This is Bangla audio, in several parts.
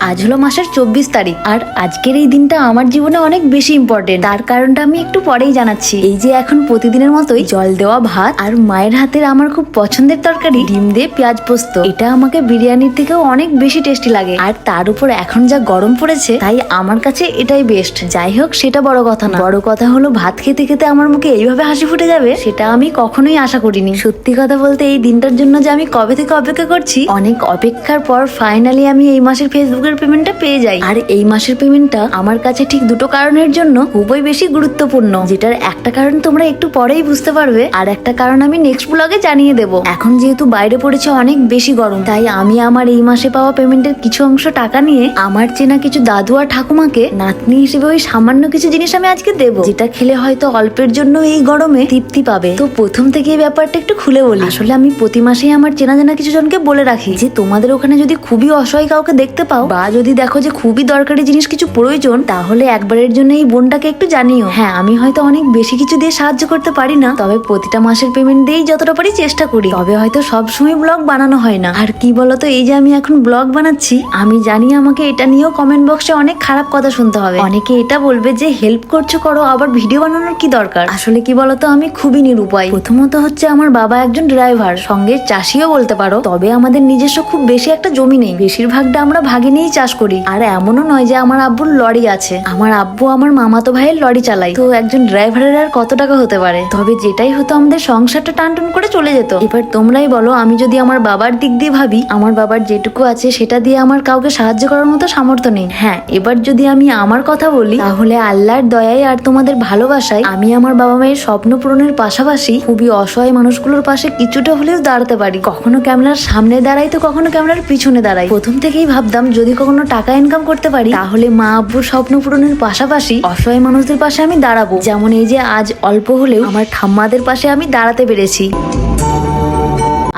আজ হলো মাসের 24 তারিখ, আর আজকের এই দিনটা আমার জীবনে অনেক বেশি ইম্পর্টেন্ট। তার কারণটা আমি একটু পরেই জানাচ্ছি। এই যে এখন প্রতিদিনের মতোই জল দেওয়া ভাত আর মায়ের হাতের আমার খুব পছন্দের তরকারি ডিম দিয়ে পেঁয়াজ পোস্ত, এটা আমাকে বিরিয়ানির থেকেও অনেক বেশি টেস্টি লাগে। আর তার উপর এখন যা গরম পড়েছে, তাই আমার কাছে এটাই বেস্ট। যাই হোক, সেটা বড় কথা না, বড় কথা হলো ভাত খেতে খেতে আমার মুখে এইভাবে হাসি ফুটে যাবে, সেটা আমি কখনোই আশা করিনি। সত্যি কথা বলতে, এই দিনটার জন্য যে আমি কবে থেকে অপেক্ষা করছি, অনেক অপেক্ষার পর ফাইনালি আমি এই মাসের ফেসবুকের পেমেন্টটা পেয়ে যাই। আর এই মাসের পেমেন্টটা আমার কাছে ঠিক দুটো কারণের জন্য খুবই বেশি গুরুত্বপূর্ণ, যেটার একটা কারণ তোমরা একটু পরেই বুঝতে পারবে, আর একটা কারণ আমি নেক্সট ব্লগে জানিয়ে দেব। এখন যেহেতু বাইরে পড়েছে অনেক বেশি গরম, তাই আমি আমার এই মাসে পাওয়া পেমেন্টের কিছু অংশ টাকা নিয়ে আমার চেনা কিছু দাদু আর ঠাকুমাকে নাতনি হিসেবে ওই সামান্য কিছু জিনিস আমি আজকে দেবো, যেটা খেলে হয়তো অল্পের জন্য এই গরমে তৃপ্তি পাবে। তো প্রথম থেকে এই ব্যাপারটা একটু খুলে বলি। আসলে আমি প্রতি মাসেই আমার চেনা জানা কিছু জনকে বলে রাখি যে তোমাদের ওখানে যদি খুবই অসহায় কাউকে দেখতে পাও, বা যদি দেখো যে খুবই দরকারি জিনিস কিছু প্রয়োজন, তাহলে একবারের জন্য এই বোনটাকে একটু জানিও। হ্যাঁ, আমি হয়তো অনেক বেশি কিছু দিয়ে সাহায্য করতে পারি না, তবে প্রতিটা মাসের পেমেন্ট দিয়েই যতটা পারি চেষ্টা করি। তবে হয়তো সবসময় ব্লগ বানানো হয় না। আর কি বলতো, এই যে আমি এখন ব্লগ বানাচ্ছি, আমি জানি আমাকে এটা নিয়েও কমেন্ট বক্সে অনেক খারাপ কথা শুনতে হবে। অনেকে এটা বলবে যে হেল্প করছো করো, আবার ভিডিও বানানোর কি দরকার। আসলে কি বলতো, আমি খুবই নিরুপায়। প্রথমত হচ্ছে আমার বাবা একজন ড্রাইভার, সঙ্গে চাষিও বলতে পারো। তবে আমাদের নিজস্ব খুব বেশি একটা জমি নেই, বেশিরভাগটা আমরা ভাগে নিয়েই চাষ করি। আর এমনও নয় যে আমার আব্বুর লরি আছে, আমার আব্বু আমার মামাতো ভাইয়ের লরি চালায়। তো একজন ড্রাইভারের আর কত টাকা হতে পারে। তবে যেটাই হতো, আমাদের সংসারটা টানটুন করে চলে যেত। এবার তোমরাই বলো, আমি যদি আমার বাবার দিক দিয়ে ভাবি, আমার বাবার যেটুকু আছে সেটা দিয়ে আমার কাউকে সাহায্য করার মতো সামর্থ্য নেই। হ্যাঁ, এবার যদি আমি আমার কথা বলি, তাহলে আল্লাহর দয়ায় আর তোমাদের ভালোবাসায় আমি আমার বাবা মায়ের স্বপ্ন পূরণের পাশাপাশি খুবই অসহায় মানুষগুলোর পাশে কিছুটা হলেও দাঁড়াতে পারি। কখনো ক্যামেরার সামনে দাঁড়াই, তো কখনো ক্যামেরার পিছনে দাঁড়াই। প্রথম থেকেই ভাবতাম যদি কখনো টাকা ইনকাম করতে পারি, তাহলে মা আব্বুর স্বপ্ন পূরণের পাশাপাশি অসহায় মানুষদের পাশে আমি দাঁড়াবো। যেমন এই যে আজ অল্প হলেও আমার ঠাম্মাদের পাশে আমি দাঁড়াতে পেরেছি।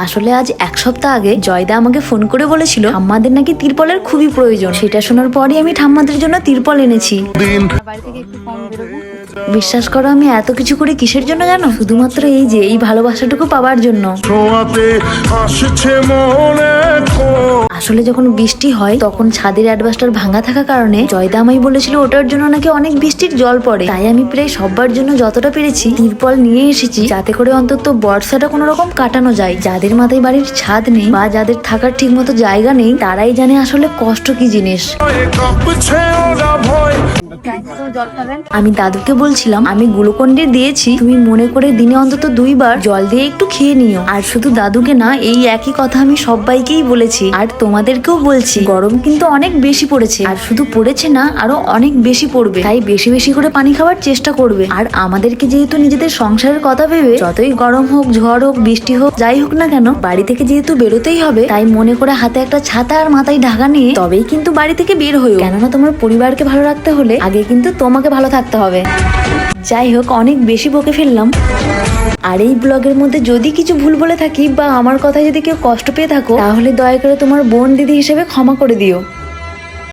আসলে আজ এক সপ্তাহ আগে জয়দা আমাকে ফোন করে বলেছিল ঠাম্মাদের নাকি তিরপলের খুবই প্রয়োজন। সেটা শোনার পরই আমি ঠাম্মাদের জন্য তিরপল এনেছি। বিশ্বাস করো, আমি এত কিছু করে কিসের জন্য জানো? শুধুমাত্র এই যে এই ভালোবাসাটুকু পাওয়ার জন্য। আসলে যখন বৃষ্টি হয়, তখন ছাদের অ্যাডভাস্টার ভাঙা থাকার কারণে জয়দা আমায় বলেছিল ওটার জন্য নাকি অনেক বৃষ্টির জল পড়ে। তাই আমি প্রায় সবার জন্য যতটা পেরেছি তিরপল নিয়ে এসেছি, যাতে করে অন্তত বর্ষাটা কোনো রকম কাটানো যায়। যাদের মাথায় বাড়ির ছাদ নেই বা যাদের থাকার ঠিক মতো জায়গা নেই, তারাই জানে আসলে কষ্ট কি জিনিস। আমি দাদুকে বলছিলাম, আমি গ্লুকন্ডি দিয়েছি, তুমি মনে করে দিনে অন্তত 2 বার জল দিয়ে একটু খেয়ে নিও। আর শুধু দাদুকে না, এই একই কথা আমি সবাইকেই বলেছি, আর তোমাদেরকেও বলছি। গরম কিন্তু অনেক বেশি পড়েছে, আর শুধু পড়েছে না, আরো অনেক বেশি পড়বে। তাই বেশি বেশি করে পানি খাওয়ার চেষ্টা করবে। আর আমাদেরকে যেহেতু নিজেদের সংসারের কথা ভেবে, যতই গরম হোক, ঝড় হোক, বৃষ্টি হোক, যাই হোক না কেন, বাড়ি থেকে যেহেতু বেরোতেই হবে, তাই মনে করে হাতে একটা ছাতা আর মাথায় ঢাকা নিয়ে তবেই কিন্তু বাড়ি থেকে বের হইও। কেননা তোমার পরিবারকে ভালো রাখতে হলে আগে কিন্তু তোমাকে ভালো থাকতে হবে। যাই হোক, অনেক বেশি বকে ফেললাম। আর এই ব্লগের মধ্যে যদি কিছু ভুল বলে থাকি বা আমার কথায় যদি কেউ কষ্ট পেয়ে থাকো, তাহলে দয়া করে তোমার বোন দিদি হিসেবে ক্ষমা করে দিও।